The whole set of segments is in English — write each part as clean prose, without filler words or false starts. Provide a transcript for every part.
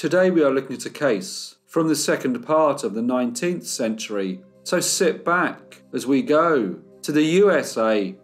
Today we are looking at a case from the second part of the 19th century, so sit back as we go to the USA.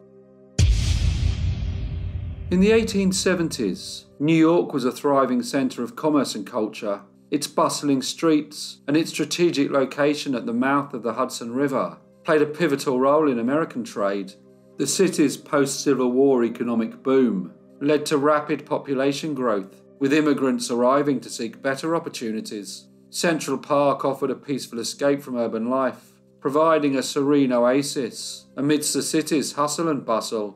In the 1870s, New York was a thriving centre of commerce and culture. Its bustling streets and its strategic location at the mouth of the Hudson River played a pivotal role in American trade. The city's post-Civil War economic boom led to rapid population growth, with immigrants arriving to seek better opportunities. Central Park offered a peaceful escape from urban life, providing a serene oasis amidst the city's hustle and bustle.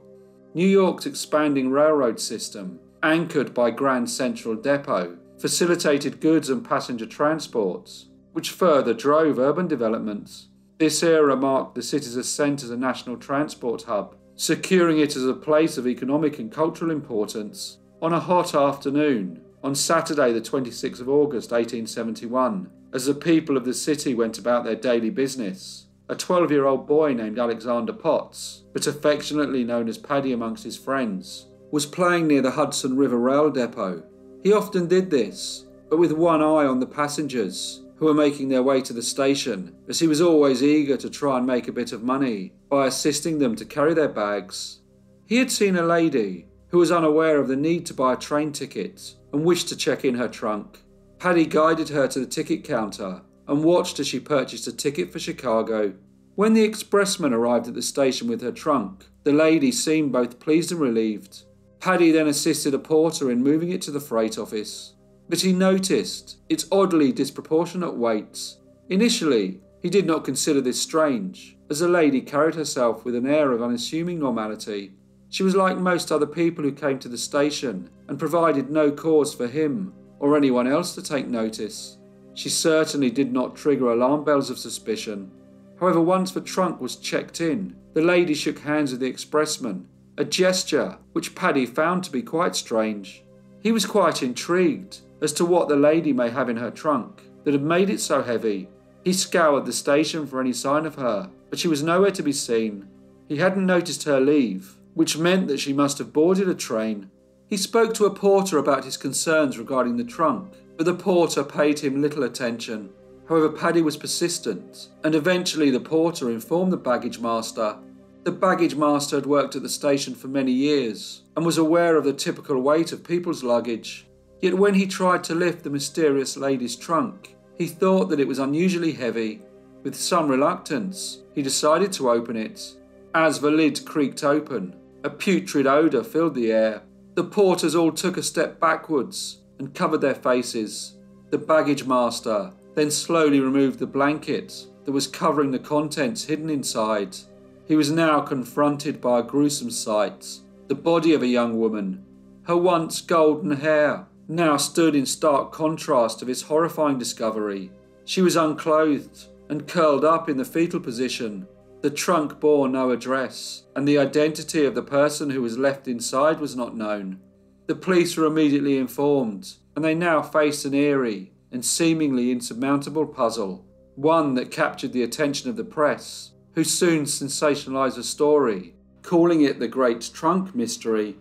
New York's expanding railroad system, anchored by Grand Central Depot, facilitated goods and passenger transports, which further drove urban developments. This era marked the city's ascent as a national transport hub, securing it as a place of economic and cultural importance. On a hot afternoon, on Saturday the 26th of August 1871, as the people of the city went about their daily business, a 12-year-old boy named Alexander Potts, but affectionately known as Paddy amongst his friends, was playing near the Hudson River Rail Depot. He often did this, but with one eye on the passengers who were making their way to the station, as he was always eager to try and make a bit of money by assisting them to carry their bags. He had seen a lady who was unaware of the need to buy a train ticket and wished to check in her trunk. Paddy guided her to the ticket counter and watched as she purchased a ticket for Chicago. When the expressman arrived at the station with her trunk, the lady seemed both pleased and relieved. Paddy then assisted a porter in moving it to the freight office, but he noticed its oddly disproportionate weight. Initially, he did not consider this strange, as the lady carried herself with an air of unassuming normality. She was like most other people who came to the station and provided no cause for him or anyone else to take notice. She certainly did not trigger alarm bells of suspicion. However, once the trunk was checked in, the lady shook hands with the expressman, a gesture which Paddy found to be quite strange. He was quite intrigued as to what the lady may have in her trunk that had made it so heavy. He scoured the station for any sign of her, but she was nowhere to be seen. He hadn't noticed her leave, which meant that she must have boarded a train. He spoke to a porter about his concerns regarding the trunk, but the porter paid him little attention. However, Paddy was persistent, and eventually the porter informed the baggage master. The baggage master had worked at the station for many years and was aware of the typical weight of people's luggage. Yet when he tried to lift the mysterious lady's trunk, he thought that it was unusually heavy. With some reluctance, he decided to open it. As the lid creaked open, a putrid odour filled the air. The porters all took a step backwards and covered their faces. The baggage master then slowly removed the blanket that was covering the contents hidden inside. He was now confronted by a gruesome sight. The body of a young woman. Her once golden hair now stood in stark contrast to this horrifying discovery. She was unclothed and curled up in the fetal position. The trunk bore no address, and the identity of the person who was left inside was not known. The police were immediately informed, and they now faced an eerie and seemingly insurmountable puzzle, one that captured the attention of the press, who soon sensationalized the story, calling it the Great Trunk Mystery.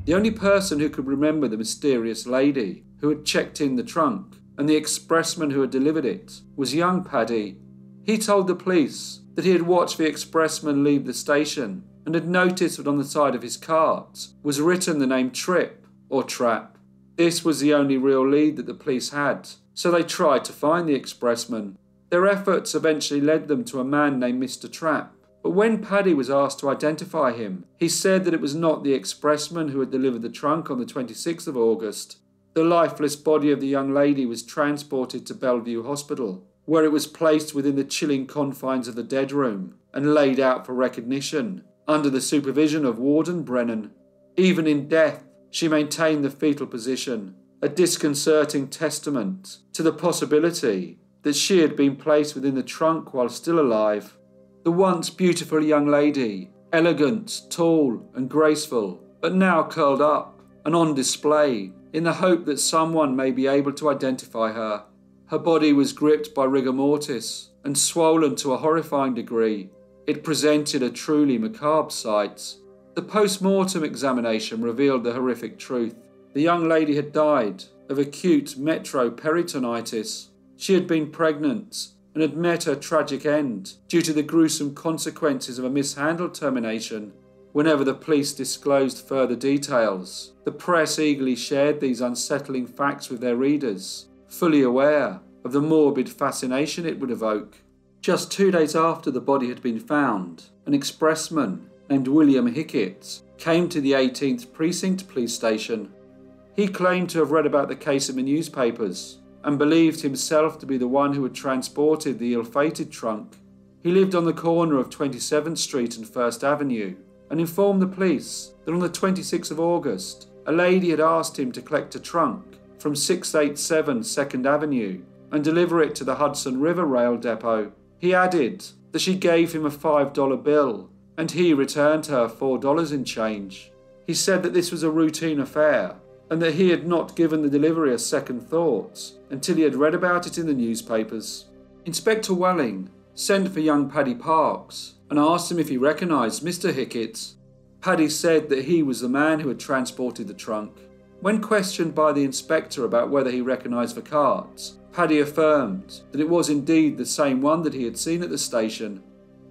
The only person who could remember the mysterious lady who had checked in the trunk and the expressman who had delivered it was young Paddy. He told the police that he had watched the expressman leave the station and had noticed that on the side of his cart was written the name Trip or Trap. This was the only real lead that the police had, so they tried to find the expressman. Their efforts eventually led them to a man named Mr. Trap, but when Paddy was asked to identify him, he said that it was not the expressman who had delivered the trunk on the 26th of August. The lifeless body of the young lady was transported to Bellevue Hospital, where it was placed within the chilling confines of the dead room and laid out for recognition under the supervision of Warden Brennan. Even in death, she maintained the fetal position, a disconcerting testament to the possibility that she had been placed within the trunk while still alive. The once beautiful young lady, elegant, tall and graceful, but now curled up and on display in the hope that someone may be able to identify her. Her body was gripped by rigor mortis and swollen to a horrifying degree. It presented a truly macabre sight. The post-mortem examination revealed the horrific truth. The young lady had died of acute metroperitonitis. She had been pregnant and had met her tragic end due to the gruesome consequences of a mishandled termination. Whenever the police disclosed further details, the press eagerly shared these unsettling facts with their readers, fully aware of the morbid fascination it would evoke. Just 2 days after the body had been found, an expressman named William Hickett came to the 18th Precinct Police Station. He claimed to have read about the case in the newspapers and believed himself to be the one who had transported the ill-fated trunk. He lived on the corner of 27th Street and 1st Avenue and informed the police that on the 26th of August, a lady had asked him to collect a trunk from 687 2nd Avenue and deliver it to the Hudson River Rail Depot. He added that she gave him a $5 bill and he returned her $4 in change. He said that this was a routine affair and that he had not given the delivery a second thought until he had read about it in the newspapers. Inspector Welling sent for young Paddy Parks and asked him if he recognised Mr. Hickett. Paddy said that he was the man who had transported the trunk. When questioned by the inspector about whether he recognised the cards, Paddy affirmed that it was indeed the same one that he had seen at the station.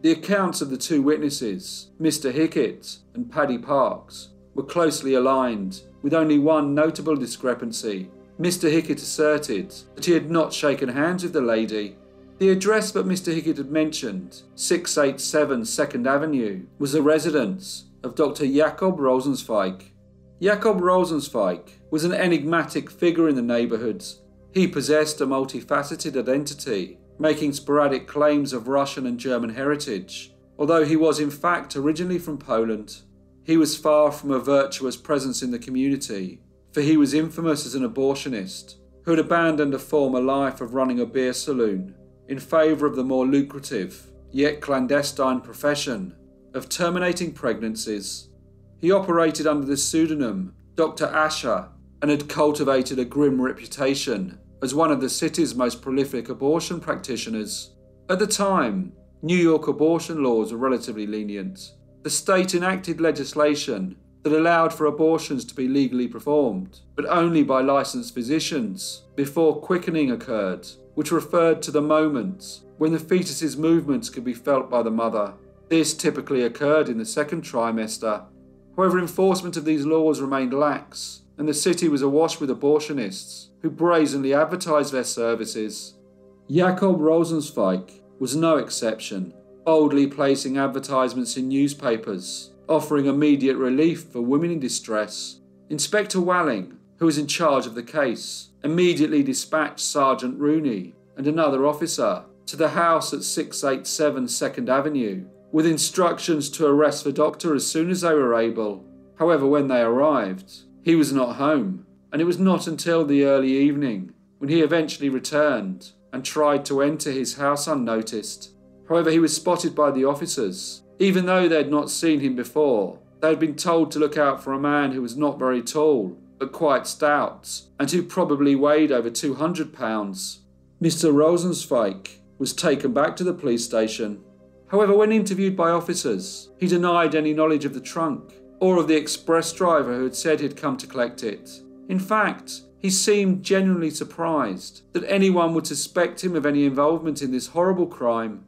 The accounts of the two witnesses, Mr. Hickett and Paddy Parks, were closely aligned, with only one notable discrepancy. Mr. Hickett asserted that he had not shaken hands with the lady. The address that Mr. Hickett had mentioned, 687 2nd Avenue, was the residence of Dr. Jakob Rosenzweig. Jakob Rosenzweig was an enigmatic figure in the neighbourhood. He possessed a multifaceted identity, making sporadic claims of Russian and German heritage, although he was in fact originally from Poland. He was far from a virtuous presence in the community, for he was infamous as an abortionist who had abandoned a former life of running a beer saloon in favour of the more lucrative, yet clandestine profession of terminating pregnancies. He operated under the pseudonym Dr. Asher and had cultivated a grim reputation as one of the city's most prolific abortion practitioners. At the time, New York abortion laws were relatively lenient. The state enacted legislation that allowed for abortions to be legally performed, but only by licensed physicians, before quickening occurred, which referred to the moments when the fetus's movements could be felt by the mother. This typically occurred in the second trimester. However, enforcement of these laws remained lax, and the city was awash with abortionists who brazenly advertised their services. Jakob Rosenzweig was no exception, boldly placing advertisements in newspapers, offering immediate relief for women in distress. Inspector Welling, who was in charge of the case, immediately dispatched Sergeant Rooney and another officer to the house at 687 2nd Avenue, with instructions to arrest the doctor as soon as they were able. However, when they arrived, he was not home, and it was not until the early evening when he eventually returned and tried to enter his house unnoticed. However, he was spotted by the officers. Even though they had not seen him before, they had been told to look out for a man who was not very tall, but quite stout, and who probably weighed over 200 pounds. Mr. Rosenzweig was taken back to the police station. However, when interviewed by officers, he denied any knowledge of the trunk or of the express driver who had said he'd come to collect it. In fact, he seemed genuinely surprised that anyone would suspect him of any involvement in this horrible crime.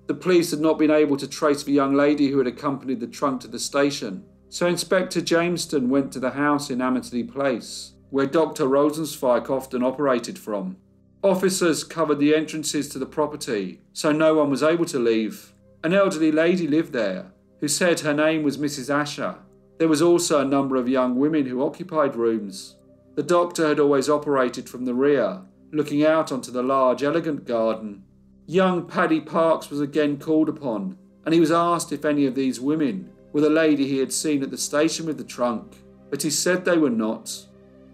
The police had not been able to trace the young lady who had accompanied the trunk to the station, so Inspector Jameston went to the house in Amity Place, where Dr. Rosenzweig often operated from. Officers covered the entrances to the property, so no one was able to leave. An elderly lady lived there, who said her name was Mrs. Asher. There was also a number of young women who occupied rooms. The doctor had always operated from the rear, looking out onto the large, elegant garden. Young Paddy Parks was again called upon, and he was asked if any of these women were the lady he had seen at the station with the trunk, but he said they were not.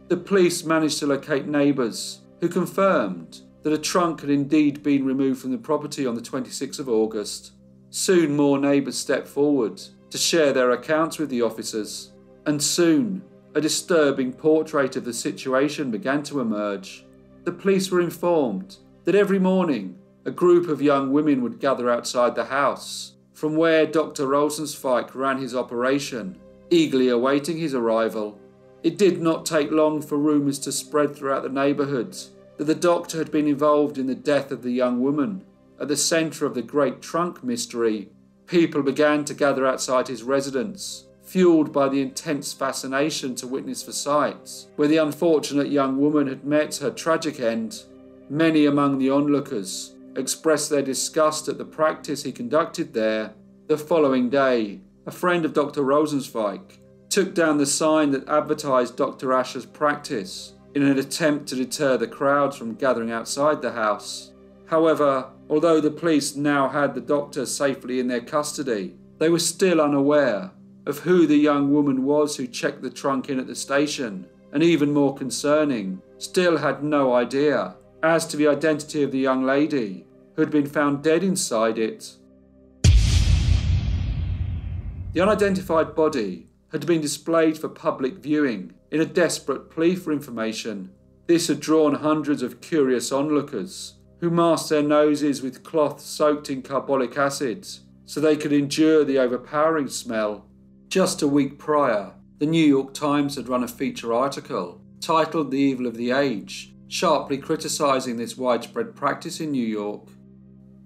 The police managed to locate neighbours who confirmed that a trunk had indeed been removed from the property on the 26th of August. Soon more neighbours stepped forward to share their accounts with the officers, and soon a disturbing portrait of the situation began to emerge. The police were informed that every morning a group of young women would gather outside the house, from where Dr. Rosenzweig ran his operation, eagerly awaiting his arrival. It did not take long for rumours to spread throughout the neighbourhood that the doctor had been involved in the death of the young woman. At the centre of the Great Trunk mystery, people began to gather outside his residence, fuelled by the intense fascination to witness the site where the unfortunate young woman had met her tragic end. Many among the onlookers expressed their disgust at the practice he conducted there. The following day, a friend of Dr. Rosenzweig took down the sign that advertised Dr. Asher's practice in an attempt to deter the crowds from gathering outside the house. However, although the police now had the doctor safely in their custody, they were still unaware of who the young woman was who checked the trunk in at the station, and even more concerning, still had no idea as to the identity of the young lady who had been found dead inside it. The unidentified body had been displayed for public viewing in a desperate plea for information. This had drawn hundreds of curious onlookers who masked their noses with cloth soaked in carbolic acid so they could endure the overpowering smell. Just a week prior, the New York Times had run a feature article titled "The Evil of the Age," sharply criticising this widespread practice in New York.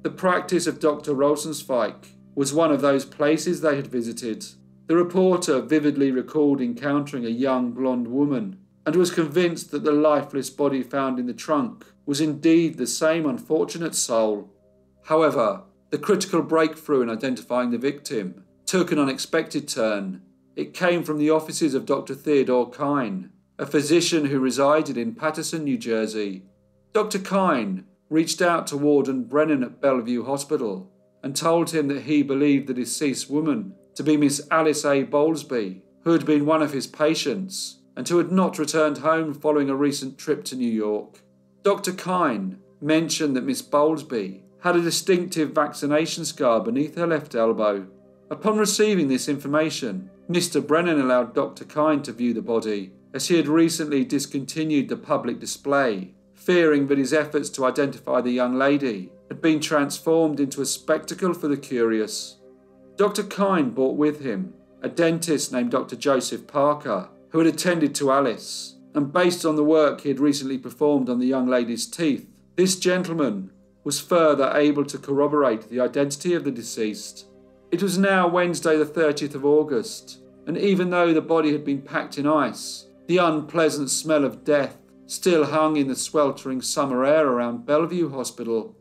The practice of Dr. Rosenzweig was one of those places they had visited. The reporter vividly recalled encountering a young blonde woman and was convinced that the lifeless body found in the trunk was indeed the same unfortunate soul. However, the critical breakthrough in identifying the victim took an unexpected turn. It came from the offices of Dr. Theodore Kine, a physician who resided in Paterson, New Jersey. Dr. Kine reached out to Warden Brennan at Bellevue Hospital and told him that he believed the deceased woman to be Miss Alice A. Bowlsby, who had been one of his patients and who had not returned home following a recent trip to New York. Dr. Kine mentioned that Miss Bowlsby had a distinctive vaccination scar beneath her left elbow. Upon receiving this information, Mr. Brennan allowed Dr. Kine to view the body, as he had recently discontinued the public display, fearing that his efforts to identify the young lady had been transformed into a spectacle for the curious. Dr. Kine brought with him a dentist named Dr. Joseph Parker, who had attended to Alice, and based on the work he had recently performed on the young lady's teeth, this gentleman was further able to corroborate the identity of the deceased. It was now Wednesday the 30th of August, and even though the body had been packed in ice, the unpleasant smell of death still hung in the sweltering summer air around Bellevue Hospital.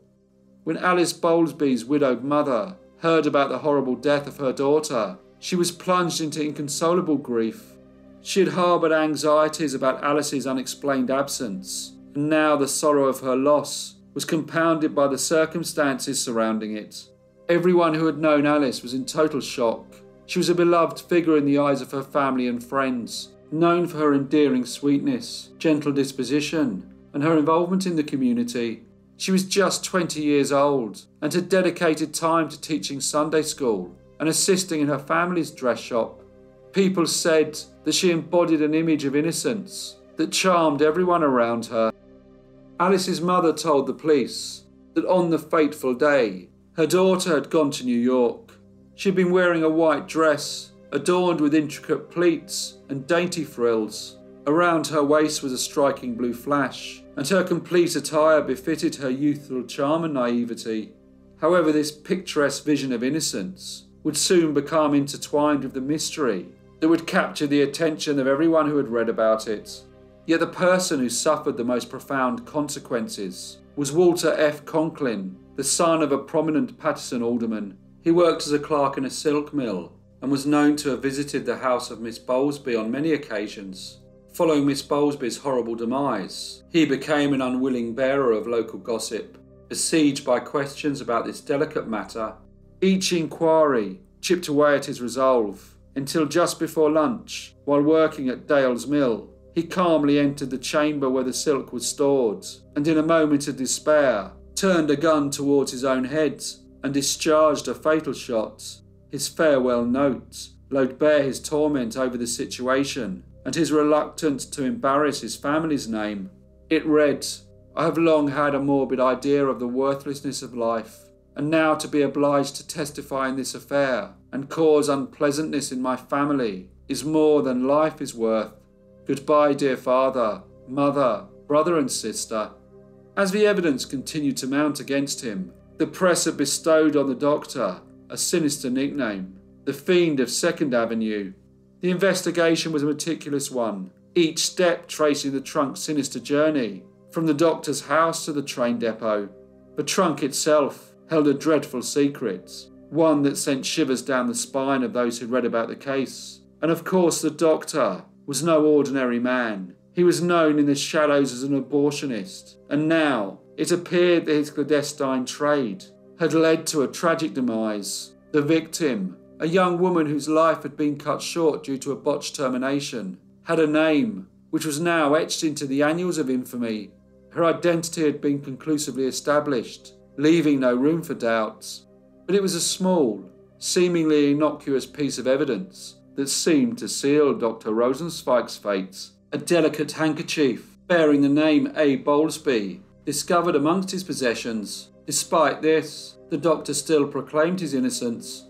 When Alice Bowlsby's widowed mother heard about the horrible death of her daughter, she was plunged into inconsolable grief. She had harboured anxieties about Alice's unexplained absence, and now the sorrow of her loss was compounded by the circumstances surrounding it. Everyone who had known Alice was in total shock. She was a beloved figure in the eyes of her family and friends, known for her endearing sweetness, gentle disposition, and her involvement in the community. She was just 20 years old and had dedicated time to teaching Sunday school and assisting in her family's dress shop. People said that she embodied an image of innocence that charmed everyone around her. Alice's mother told the police that on the fateful day, her daughter had gone to New York. She had been wearing a white dress adorned with intricate pleats and dainty frills. Around her waist was a striking blue flash, and her complete attire befitted her youthful charm and naivety. However, this picturesque vision of innocence would soon become intertwined with the mystery that would capture the attention of everyone who had read about it. Yet the person who suffered the most profound consequences was Walter F. Conklin, the son of a prominent Paterson alderman. He worked as a clerk in a silk mill and was known to have visited the house of Miss Bowlsby on many occasions. Following Miss Bowlsby's horrible demise, he became an unwilling bearer of local gossip, besieged by questions about this delicate matter. Each inquiry chipped away at his resolve, until just before lunch, while working at Dale's mill, he calmly entered the chamber where the silk was stored, and in a moment of despair, turned a gun towards his own head and discharged a fatal shot. His farewell note laid bare his torment over the situation and his reluctance to embarrass his family's name. It read, "I have long had a morbid idea of the worthlessness of life, and now to be obliged to testify in this affair and cause unpleasantness in my family is more than life is worth. Goodbye, dear father, mother, brother and sister. As the evidence continued to mount against him, the press had bestowed on the doctor a sinister nickname, the Fiend of 2nd Avenue. The investigation was a meticulous one, each step tracing the trunk's sinister journey, from the doctor's house to the train depot. The trunk itself held a dreadful secret, one that sent shivers down the spine of those who read about the case. And of course the doctor was no ordinary man. He was known in the shadows as an abortionist, and now it appeared that his clandestine trade had led to a tragic demise. The victim, a young woman whose life had been cut short due to a botched termination, had a name which was now etched into the annals of infamy. Her identity had been conclusively established, leaving no room for doubts. But it was a small, seemingly innocuous piece of evidence that seemed to seal Dr. Rosenzweig's fate. A delicate handkerchief bearing the name A. Bowlsby, discovered amongst his possessions. Despite this, the doctor still proclaimed his innocence.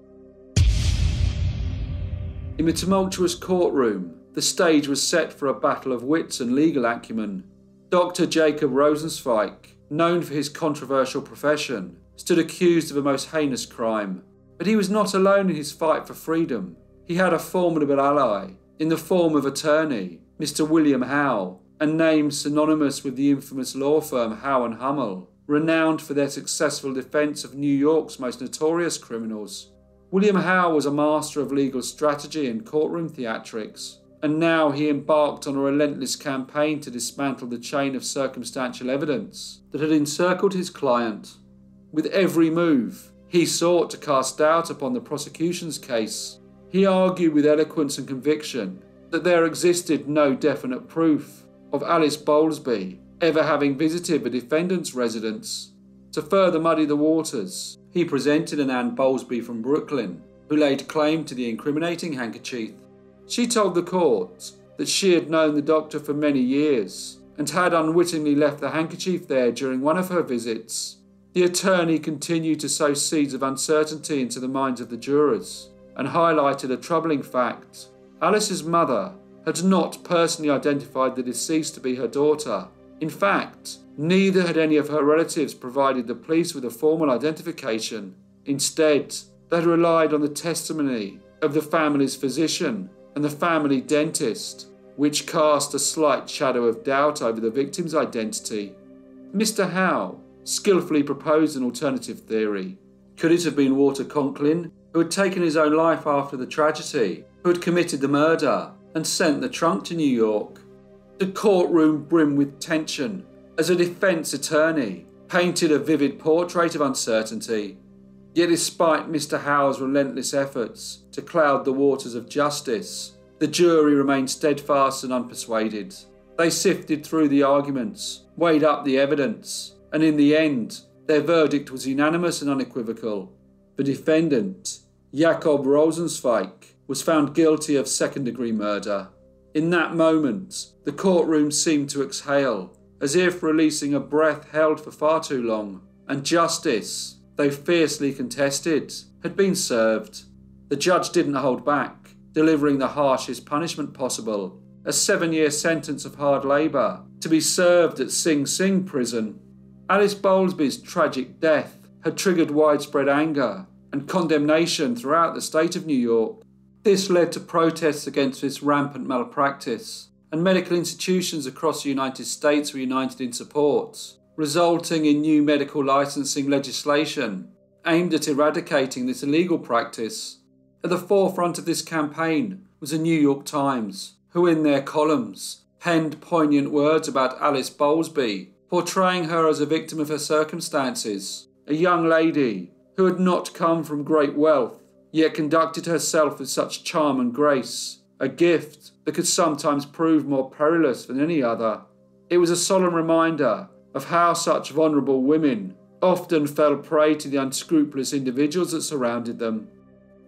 In the tumultuous courtroom, the stage was set for a battle of wits and legal acumen. Dr. Jacob Rosenzweig, known for his controversial profession, stood accused of a most heinous crime. But he was not alone in his fight for freedom. He had a formidable ally, in the form of attorney, Mr. William Howe, a name synonymous with the infamous law firm Howe and Hummel, renowned for their successful defence of New York's most notorious criminals. William Howe was a master of legal strategy and courtroom theatrics, and now he embarked on a relentless campaign to dismantle the chain of circumstantial evidence that had encircled his client. With every move, he sought to cast doubt upon the prosecution's case. He argued with eloquence and conviction that there existed no definite proof of Alice Bowlsby ever having visited the defendant's residence. To further muddy the waters, he presented an Ann Bowlsby from Brooklyn, who laid claim to the incriminating handkerchief. She told the court that she had known the doctor for many years and had unwittingly left the handkerchief there during one of her visits. The attorney continued to sow seeds of uncertainty into the minds of the jurors and highlighted a troubling fact. Alice's mother had not personally identified the deceased to be her daughter. In fact, neither had any of her relatives provided the police with a formal identification. Instead, they had relied on the testimony of the family's physician and the family dentist, which cast a slight shadow of doubt over the victim's identity. Mr. Howe skillfully proposed an alternative theory. Could it have been Walter Conklin, who had taken his own life after the tragedy, who had committed the murder and sent the trunk to New York? The courtroom brimmed with tension as a defence attorney painted a vivid portrait of uncertainty. Yet despite Mr. Howe's relentless efforts to cloud the waters of justice, the jury remained steadfast and unpersuaded. They sifted through the arguments, weighed up the evidence, and in the end, their verdict was unanimous and unequivocal. The defendant, Jakob Rosenzweig, was found guilty of second-degree murder. In that moment, the courtroom seemed to exhale, as if releasing a breath held for far too long, and justice, though fiercely contested, had been served. The judge didn't hold back, delivering the harshest punishment possible, a 7-year sentence of hard labour to be served at Sing Sing prison. Alice Bowlsby's tragic death had triggered widespread anger and condemnation throughout the state of New York. This led to protests against this rampant malpractice, and medical institutions across the United States were united in support, resulting in new medical licensing legislation aimed at eradicating this illegal practice. At the forefront of this campaign was the New York Times, who in their columns penned poignant words about Alice Bowlsby, portraying her as a victim of her circumstances, a young lady who had not come from great wealth, yet conducted herself with such charm and grace, a gift that could sometimes prove more perilous than any other. It was a solemn reminder of how such vulnerable women often fell prey to the unscrupulous individuals that surrounded them.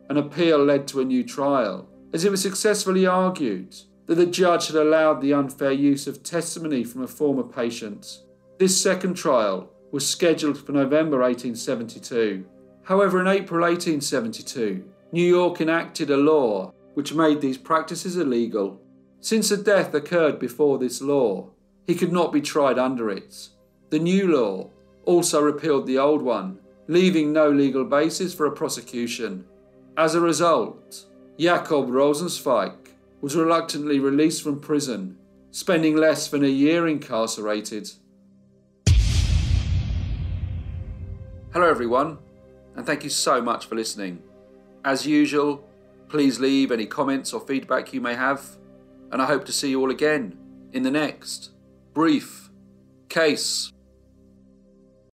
An appeal led to a new trial, as it was successfully argued that the judge had allowed the unfair use of testimony from a former patient. This second trial was scheduled for November 1872. However, in April 1872, New York enacted a law which made these practices illegal. Since a death occurred before this law, he could not be tried under it. The new law also repealed the old one, leaving no legal basis for a prosecution. As a result, Jakob Rosenzweig was reluctantly released from prison, spending less than a year incarcerated. Hello everyone, and thank you so much for listening. As usual, please leave any comments or feedback you may have, and I hope to see you all again in the next Brief Case.